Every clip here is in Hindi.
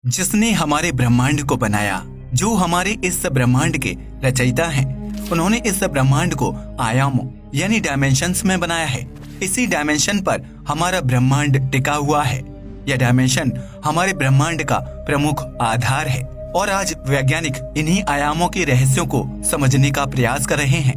जिसने हमारे ब्रह्मांड को बनाया, जो हमारे इस ब्रह्मांड के रचयिता हैं, उन्होंने इस ब्रह्मांड को आयामों यानी डायमेंशंस में बनाया है। इसी डायमेंशन पर हमारा ब्रह्मांड टिका हुआ है। यह डायमेंशन हमारे ब्रह्मांड का प्रमुख आधार है और आज वैज्ञानिक इन्हीं आयामों के रहस्यों को समझने का प्रयास कर रहे हैं।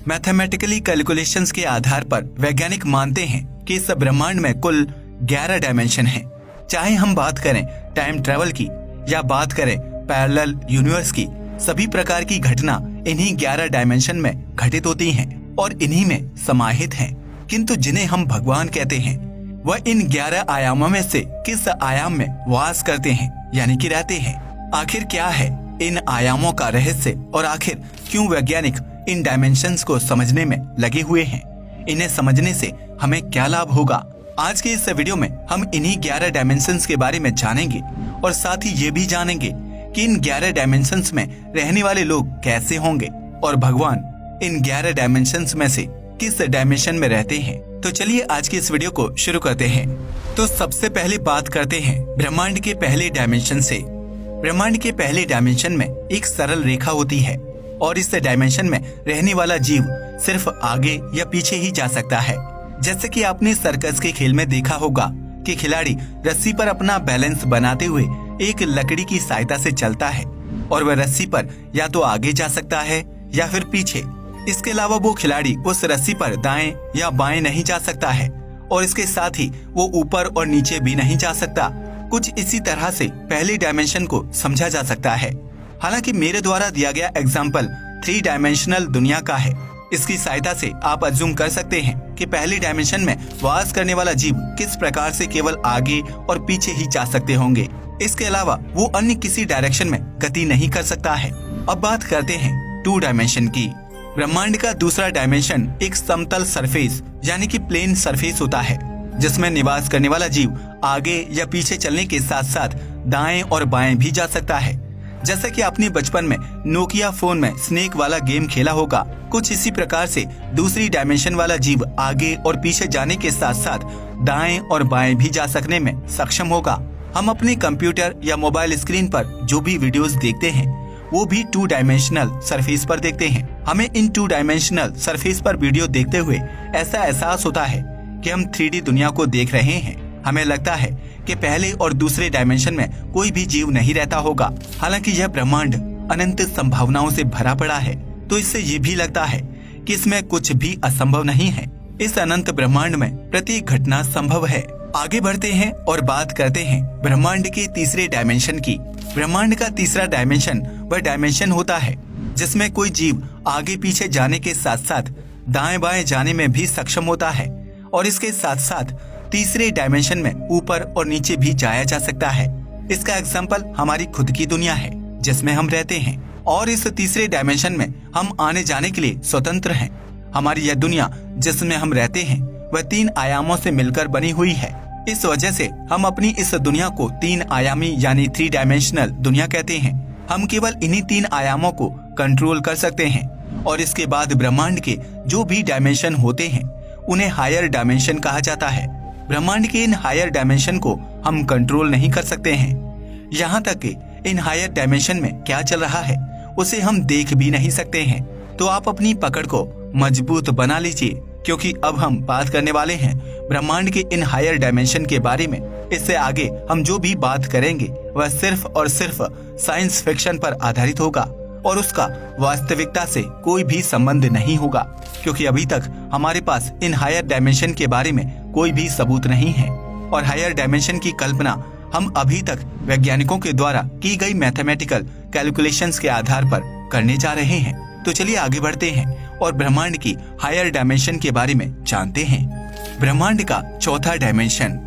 मैथमेटिकली कैलकुलेशंस के आधार पर वैज्ञानिक मानते हैं कि इस ब्रह्मांड में कुल 11 डायमेंशन हैं। चाहे हम बात करें टाइम ट्रेवल की या बात करें पैरेलल यूनिवर्स की, सभी प्रकार की घटना इन्हीं 11 डायमेंशन में घटित होती हैं और इन्हीं में समाहित हैं। किंतु जिन्हें हम भगवान कहते हैं, वह इन 11 आयामों में से किस आयाम में वास करते हैं यानी कि रहते हैं। आखिर क्या है इन आयामों का रहस्य और आखिर क्यों वैज्ञानिक इन डायमेंशंस को समझने में लगे हुए हैं? इन्हें समझने से हमें क्या लाभ होगा? आज के इस वीडियो में हम इन्हीं 11 डायमेंशंस के बारे में जानेंगे और साथ ही ये भी जानेंगे कि इन 11 डायमेंशंस में रहने वाले लोग कैसे होंगे और भगवान इन 11 डायमेंशंस में से किस डायमेंशन में रहते हैं। तो चलिए आज की इस वीडियो को शुरू करते हैं। तो सबसे पहले बात करते हैं ब्रह्मांड के पहले डायमेंशन से। ब्रह्मांड के पहले डायमेंशन में एक सरल रेखा होती है और इस डायमेंशन में रहने वाला जीव सिर्फ आगे या पीछे ही जा सकता है। जैसे कि आपने सर्कस के खेल में देखा होगा कि खिलाड़ी रस्सी पर अपना बैलेंस बनाते हुए एक लकड़ी की सहायता से चलता है और वह रस्सी पर या तो आगे जा सकता है या फिर पीछे। इसके अलावा वो खिलाड़ी उस रस्सी पर दाएं या बाएं नहीं जा सकता है और इसके साथ ही वो ऊपर और नीचे भी नहीं जा सकता। कुछ इसी तरह से पहले डायमेंशन को समझा जा सकता है। हालांकि मेरे द्वारा दिया गया एग्जाम्पल 3 डायमेंशनल दुनिया का है। इसकी सहायता से आप अज्यूम कर सकते हैं कि पहले डायमेंशन में वास करने वाला जीव किस प्रकार से केवल आगे और पीछे ही जा सकते होंगे। इसके अलावा वो अन्य किसी डायरेक्शन में गति नहीं कर सकता है। अब बात करते हैं 2 डायमेंशन की। ब्रह्मांड का दूसरा डायमेंशन एक समतल सरफेस यानी कि प्लेन सरफेस होता है, जिसमें निवास करने वाला जीव आगे या पीछे चलने के साथ साथ दाएं और बाएं भी जा सकता है। जैसे कि आपने बचपन में नोकिया फोन में स्नेक वाला गेम खेला होगा, कुछ इसी प्रकार से दूसरी डायमेंशन वाला जीव आगे और पीछे जाने के साथ साथ दाएं और बाएं भी जा सकने में सक्षम होगा। हम अपने कंप्यूटर या मोबाइल स्क्रीन पर जो भी वीडियोस देखते हैं वो भी 2 डायमेंशनल सरफेस पर देखते हैं। हमें इन 2 डायमेंशनल सरफेस पर वीडियो देखते हुए ऐसा एहसास होता है कि हम 3D दुनिया को देख रहे हैं। हमें लगता है कि पहले और दूसरे डायमेंशन में कोई भी जीव नहीं रहता होगा। हालांकि यह ब्रह्मांड अनंत संभावनाओं से भरा पड़ा है, तो इससे ये भी लगता है कि इसमें कुछ भी असंभव नहीं है। इस अनंत ब्रह्मांड में प्रत्येक घटना संभव है। आगे बढ़ते हैं और बात करते हैं ब्रह्मांड के तीसरे डायमेंशन की। ब्रह्मांड का तीसरा डायमेंशन वह डायमेंशन होता है जिसमें कोई जीव आगे पीछे जाने के साथ साथ दाएं बाएं जाने में भी सक्षम होता है और इसके साथ साथ तीसरे डायमेंशन में ऊपर और नीचे भी जाया जा सकता है। इसका एग्जाम्पल हमारी खुद की दुनिया है जिसमें हम रहते हैं और इस तीसरे डायमेंशन में हम आने जाने के लिए स्वतंत्र हैं। हमारी यह दुनिया जिसमें हम रहते हैं वह 3 आयामों से मिलकर बनी हुई है। इस वजह से हम अपनी इस दुनिया को 3 आयामी यानी 3 डायमेंशनल दुनिया कहते हैं। हम केवल इन्हीं 3 आयामों को कंट्रोल कर सकते हैं और इसके बाद ब्रह्मांड के जो भी डायमेंशन होते हैं उन्हें हायर डायमेंशन कहा जाता है। ब्रह्मांड के इन हायर डायमेंशन को हम कंट्रोल नहीं कर सकते हैं। यहाँ तक कि इन हायर डायमेंशन में क्या चल रहा है उसे हम देख भी नहीं सकते हैं। तो आप अपनी पकड़ को मजबूत बना लीजिए, क्योंकि अब हम बात करने वाले हैं ब्रह्मांड के इन हायर डायमेंशन के बारे में। इससे आगे हम जो भी बात करेंगे वह सिर्फ और सिर्फ साइंस फिक्शन पर आधारित होगा और उसका वास्तविकता से कोई भी संबंध नहीं होगा, क्योंकि अभी तक हमारे पास इन हायर डायमेंशन के बारे में कोई भी सबूत नहीं है और हायर डायमेंशन की कल्पना हम अभी तक वैज्ञानिकों के द्वारा की गई मैथमेटिकल कैलकुलेशंस के आधार पर करने जा रहे हैं। तो चलिए आगे बढ़ते हैं और ब्रह्मांड की हायर डायमेंशन के बारे में जानते हैं। ब्रह्मांड का चौथा डायमेंशन।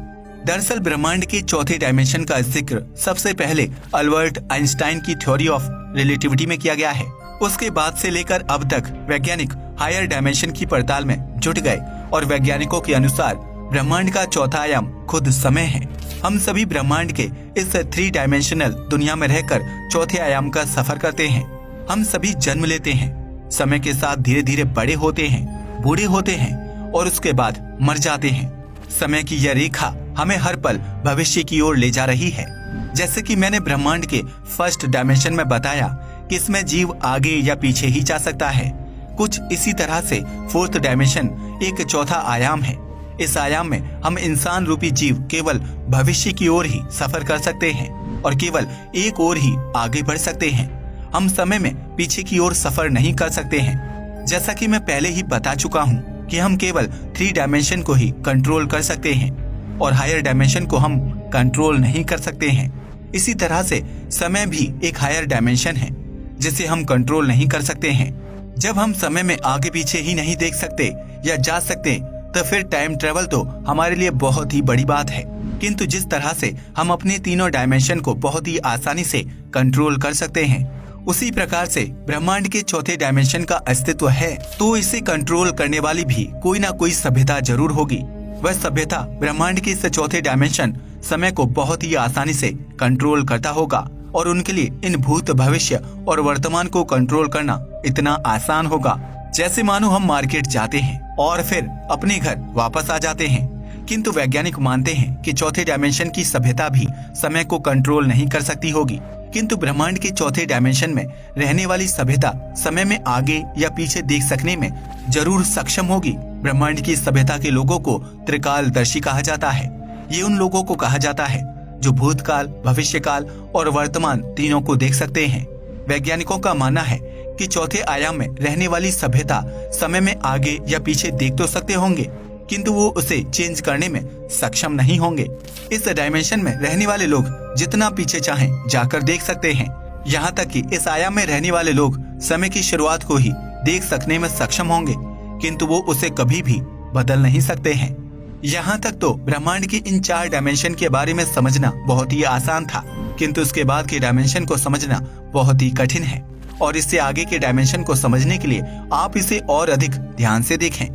दरअसल ब्रह्मांड के चौथे डायमेंशन का जिक्र सबसे पहले अल्बर्ट आइंस्टाइन की थ्योरी ऑफ रिलेटिविटी में किया गया है। उसके बाद से लेकर अब तक वैज्ञानिक हायर डायमेंशन की पड़ताल में जुट गए और वैज्ञानिकों के अनुसार ब्रह्मांड का चौथा आयाम खुद समय है। हम सभी ब्रह्मांड के इस 3 डायमेंशनल दुनिया में रहकर चौथे आयाम का सफर करते हैं। हम सभी जन्म लेते हैं, समय के साथ धीरे धीरे बड़े होते हैं, बूढ़े होते हैं और उसके बाद मर जाते हैं। समय की यह रेखा हमें हर पल भविष्य की ओर ले जा रही है। जैसे कि मैंने ब्रह्मांड के फर्स्ट डायमेंशन में बताया कि इसमें जीव आगे या पीछे ही जा सकता है। कुछ इसी तरह से फोर्थ डायमेंशन एक चौथा आयाम है। इस आयाम में हम इंसान रूपी जीव केवल भविष्य की ओर ही सफर कर सकते हैं और केवल एक ओर ही आगे बढ़ सकते हैं। हम समय में पीछे की ओर सफर नहीं कर सकते हैं। जैसा कि मैं पहले ही बता चुका हूँ कि हम केवल 3 डायमेंशन को ही कंट्रोल कर सकते हैं और हायर डायमेंशन को हम कंट्रोल नहीं कर सकते हैं। इसी तरह से समय भी एक हायर डायमेंशन है जिसे हम कंट्रोल नहीं कर सकते हैं। जब हम समय में आगे पीछे ही नहीं देख सकते या जा सकते तो फिर टाइम ट्रेवल तो हमारे लिए बहुत ही बड़ी बात है। किंतु जिस तरह से हम अपने तीनों डायमेंशन को बहुत ही आसानी से कंट्रोल कर सकते हैं, उसी प्रकार से ब्रह्मांड के चौथे डायमेंशन का अस्तित्व है, तो इसे कंट्रोल करने वाली भी कोई ना कोई सभ्यता जरूर होगी। वह सभ्यता ब्रह्मांड के इस चौथे डायमेंशन समय को बहुत ही आसानी से कंट्रोल करता होगा और उनके लिए इन भूत भविष्य और वर्तमान को कंट्रोल करना इतना आसान होगा जैसे मानो हम मार्केट जाते हैं और फिर अपने घर वापस आ जाते हैं। किंतु वैज्ञानिक मानते हैं कि चौथे डायमेंशन की सभ्यता भी समय को कंट्रोल नहीं कर सकती होगी, किंतु ब्रह्मांड के चौथे डायमेंशन में रहने वाली सभ्यता समय में आगे या पीछे देख सकने में जरूर सक्षम होगी। ब्रह्मांड की सभ्यता के लोगों को त्रिकालदर्शी कहा जाता है। ये उन लोगों को कहा जाता है जो भूतकाल, भविष्यकाल और वर्तमान तीनों को देख सकते हैं। वैज्ञानिकों का मानना है कि चौथे आयाम में रहने वाली सभ्यता समय में आगे या पीछे देख तो सकते होंगे, किंतु वो उसे चेंज करने में सक्षम नहीं होंगे। इस डायमेंशन में रहने वाले लोग जितना पीछे चाहें जाकर देख सकते हैं। यहाँ तक कि इस आयाम में रहने वाले लोग समय की शुरुआत को ही देख सकने में सक्षम होंगे, किंतु वो उसे कभी भी बदल नहीं सकते हैं। यहाँ तक तो ब्रह्मांड की इन 4 डायमेंशन के बारे में समझना बहुत ही आसान था, किंतु उसके बाद के डायमेंशन को समझना बहुत ही कठिन है। और इससे आगे के डायमेंशन को समझने के लिए आप इसे और अधिक ध्यान से देखें।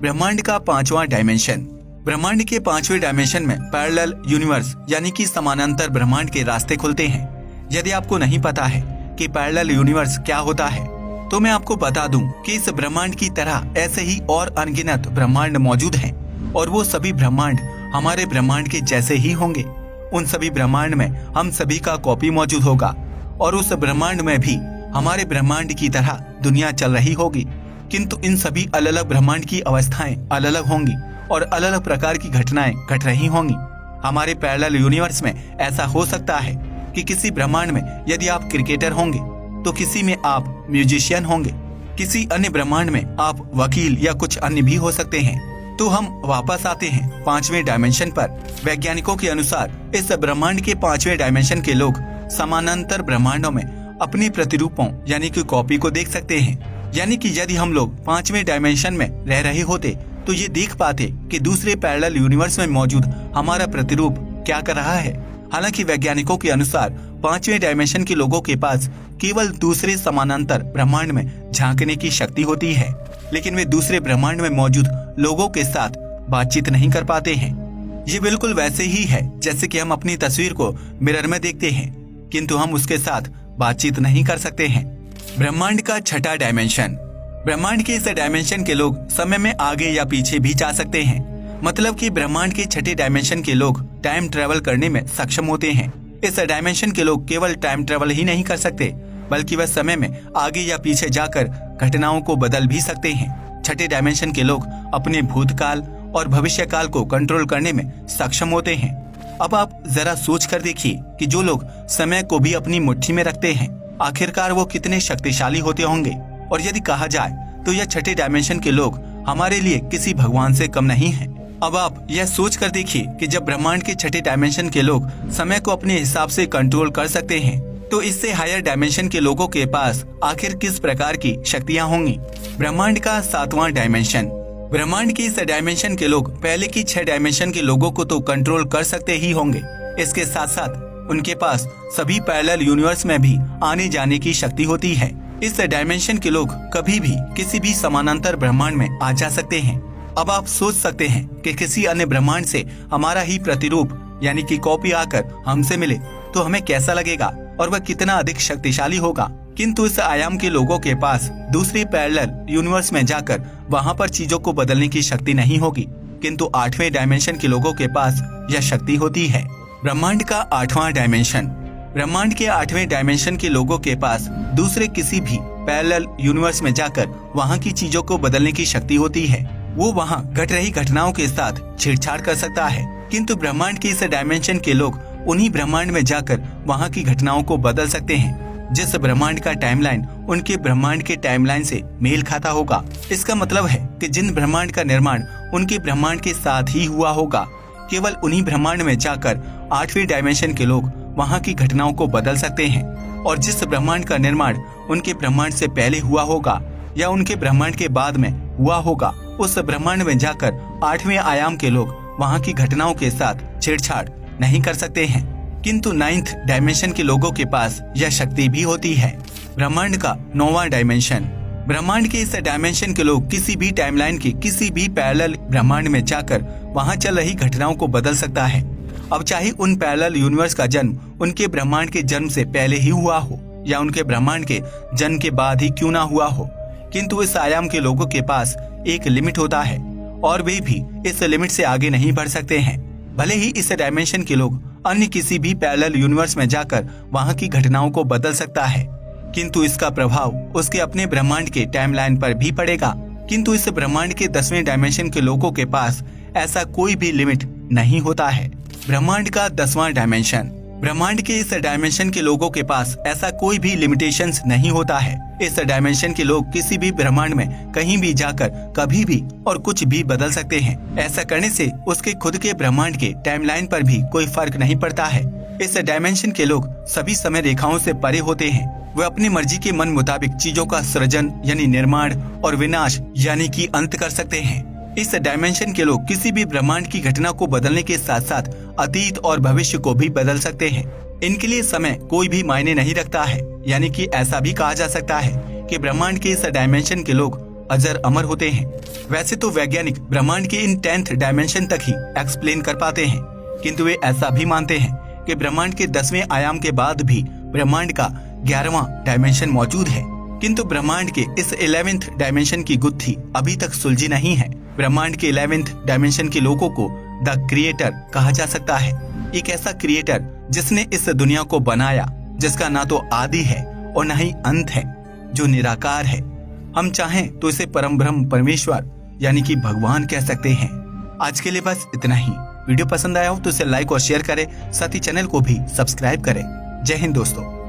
ब्रह्मांड का 5वां डायमेंशन। ब्रह्मांड के 5वें डायमेंशन में पैरेलल यूनिवर्स यानी कि समानांतर ब्रह्मांड के रास्ते खुलते हैं। यदि आपको नहीं पता है कि पैरेलल यूनिवर्स क्या होता है, तो मैं आपको बता दूं कि इस ब्रह्मांड की तरह ऐसे ही और अनगिनत ब्रह्मांड मौजूद हैं और वो सभी ब्रह्मांड हमारे ब्रह्मांड के जैसे ही होंगे। उन सभी ब्रह्मांड में हम सभी का कॉपी मौजूद होगा और उस ब्रह्मांड में भी हमारे ब्रह्मांड की तरह दुनिया चल रही होगी, किंतु इन सभी अलग अलग ब्रह्मांड की अवस्थाएं अलग अलग होंगी और अलग अलग प्रकार की घटनाएं घट रही होंगी। हमारे पैरेलल यूनिवर्स में ऐसा हो सकता है कि किसी ब्रह्मांड में यदि आप क्रिकेटर होंगे तो किसी में आप म्यूजिशियन होंगे, किसी अन्य ब्रह्मांड में आप वकील या कुछ अन्य भी हो सकते हैं। तो हम वापस आते हैं 5वें डायमेंशन पर। वैज्ञानिकों के अनुसार इस ब्रह्मांड के 5वें डायमेंशन के लोग समानांतर ब्रह्मांडों में अपने प्रतिरूपों यानी कि कॉपी को देख सकते हैं। यानी कि यदि हम लोग 5वें डायमेंशन में रह रहे होते तो ये देख पाते कि दूसरे पैरेलल यूनिवर्स में मौजूद हमारा प्रतिरूप क्या कर रहा है। हालांकि वैज्ञानिकों के अनुसार 5वें डायमेंशन के लोगों के पास केवल दूसरे समानांतर ब्रह्मांड में झांकने की शक्ति होती है, लेकिन वे दूसरे ब्रह्मांड में मौजूद लोगों के साथ बातचीत नहीं कर पाते हैं। ये बिल्कुल वैसे ही है जैसे कि हम अपनी तस्वीर को मिरर में देखते हैं, किंतु हम उसके साथ बातचीत नहीं कर सकते हैं। ब्रह्मांड का 6वां डायमेंशन। ब्रह्मांड के इस डायमेंशन के लोग समय में आगे या पीछे भी जा सकते हैं। मतलब कि ब्रह्मांड के 6ठे डायमेंशन के लोग टाइम ट्रेवल करने में सक्षम होते हैं। इस डायमेंशन के लोग केवल टाइम ट्रेवल ही नहीं कर सकते, बल्कि वह समय में आगे या पीछे जाकर घटनाओं को बदल भी सकते हैं। 6ठे डायमेंशन के लोग अपने भूतकाल और भविष्यकाल को कंट्रोल करने में सक्षम होते हैं। अब आप जरा सोच कर देखिए कि जो लोग समय को भी अपनी मुट्ठी में रखते हैं, आखिरकार वो कितने शक्तिशाली होते होंगे। और यदि कहा जाए तो यह 6ठे डायमेंशन के लोग हमारे लिए किसी भगवान से कम नहीं हैं। अब आप यह सोच कर देखिए कि जब ब्रह्मांड के 6ठे डायमेंशन के लोग समय को अपने हिसाब से कंट्रोल कर सकते हैं, तो इससे हायर डायमेंशन के लोगों के पास आखिर किस प्रकार की शक्तियाँ होंगी। ब्रह्मांड का 7वां डायमेंशन। ब्रह्मांड के इस डायमेंशन के लोग पहले की 6 डायमेंशन के लोगों को तो कंट्रोल कर सकते ही होंगे, इसके साथ साथ उनके पास सभी पैरेलल यूनिवर्स में भी आने जाने की शक्ति होती है। इस डायमेंशन के लोग कभी भी किसी भी समानांतर ब्रह्मांड में आ जा सकते हैं। अब आप सोच सकते हैं कि किसी अन्य ब्रह्मांड से हमारा ही प्रतिरूप यानी कि कॉपी आकर हमसे मिले तो हमें कैसा लगेगा और वह कितना अधिक शक्तिशाली होगा। किंतु इस आयाम के लोगों के पास दूसरे पैरेलल यूनिवर्स में जाकर वहां पर चीजों को बदलने की शक्ति नहीं होगी, किंतु 8वें डायमेंशन के लोगों के पास यह शक्ति होती है। ब्रह्मांड का 8वां डायमेंशन। ब्रह्मांड के 8वें डायमेंशन के लोगों के पास दूसरे किसी भी पैरेलल यूनिवर्स में जाकर वहाँ की चीजों को बदलने की शक्ति होती है। वो वहाँ घट रही घटनाओं के साथ छेड़छाड़ कर सकता है, किंतु ब्रह्मांड के इस डायमेंशन के लोग उन्हीं ब्रह्मांड में जाकर वहाँ की घटनाओं को बदल सकते हैं। जिस ब्रह्मांड का टाइमलाइन उनके ब्रह्मांड के टाइमलाइन से मेल खाता होगा। इसका मतलब है कि जिन ब्रह्मांड का निर्माण उनके ब्रह्मांड के साथ ही हुआ होगा, केवल उन्हीं ब्रह्मांड में जाकर 8वें डायमेंशन के लोग वहाँ की घटनाओं को बदल सकते हैं। और जिस ब्रह्मांड का निर्माण उनके ब्रह्मांड से पहले हुआ होगा या उनके ब्रह्मांड के बाद में हुआ होगा, उस ब्रह्मांड में जाकर 8वें आयाम के लोग वहाँ की घटनाओं के साथ छेड़छाड़ नहीं कर सकते हैं। किंतु 9th डायमेंशन के लोगों के पास यह शक्ति भी होती है। ब्रह्मांड का 9वां डायमेंशन। ब्रह्मांड के इस डायमेंशन के लोग किसी भी टाइमलाइन के किसी भी पैरेलल ब्रह्मांड में जाकर वहाँ चल रही घटनाओं को बदल सकता है। अब चाहे उन पैरेलल यूनिवर्स का जन्म उनके ब्रह्मांड के जन्म से पहले ही हुआ हो या उनके ब्रह्मांड के जन्म के बाद ही क्यों ना हुआ हो, किंतु इस आयाम के लोगों के पास एक लिमिट होता है और वे भी इस लिमिट से आगे नहीं बढ़ सकते हैं। भले ही इस डायमेंशन के लोग अन्य किसी भी पैरेलल यूनिवर्स में जाकर वहाँ की घटनाओं को बदल सकता है, किंतु इसका प्रभाव उसके अपने ब्रह्मांड के टाइमलाइन पर भी पड़ेगा। किंतु इस ब्रह्मांड के 10वें डायमेंशन के लोगों के पास ऐसा कोई भी लिमिट नहीं होता है। ब्रह्मांड का 10वां डायमेंशन। ब्रह्मांड के इस डायमेंशन के लोगों के पास ऐसा कोई भी लिमिटेशंस नहीं होता है। इस डायमेंशन के लोग किसी भी ब्रह्मांड में कहीं भी जाकर कभी भी और कुछ भी बदल सकते हैं। ऐसा करने से उसके खुद के ब्रह्मांड के टाइमलाइन पर भी कोई फर्क नहीं पड़ता है। इस डायमेंशन के लोग सभी समय रेखाओं से परे होते हैं। वे अपनी मर्जी के मन मुताबिक चीजों का सृजन यानी निर्माण और विनाश यानी कि अंत कर सकते हैं। इस डायमेंशन के लोग किसी भी ब्रह्मांड की घटना को बदलने के साथ साथ अतीत और भविष्य को भी बदल सकते हैं। इनके लिए समय कोई भी मायने नहीं रखता है, यानी कि ऐसा भी कहा जा सकता है कि ब्रह्मांड के इस डायमेंशन के लोग अजर अमर होते हैं। वैसे तो वैज्ञानिक ब्रह्मांड के इन 10th डायमेंशन तक ही एक्सप्लेन कर पाते हैं, किंतु वे ऐसा भी मानते हैं कि ब्रह्मांड के 10वें आयाम के बाद भी ब्रह्मांड का 11वां डायमेंशन मौजूद है। किंतु ब्रह्मांड के इस 11th डायमेंशन की गुत्थी अभी तक सुलझी नहीं है। ब्रह्मांड के 11th डायमेंशन के लोगों को द क्रिएटर कहा जा सकता है। एक ऐसा क्रिएटर जिसने इस दुनिया को बनाया, जिसका ना तो आदि है और न ही अंत है, जो निराकार है। हम चाहें तो इसे परम ब्रह्म परमेश्वर यानी कि भगवान कह सकते हैं। आज के लिए बस इतना ही। वीडियो पसंद आया हो तो इसे लाइक और शेयर करें, साथ ही चैनल को भी सब्सक्राइब करें। जय हिंद दोस्तों।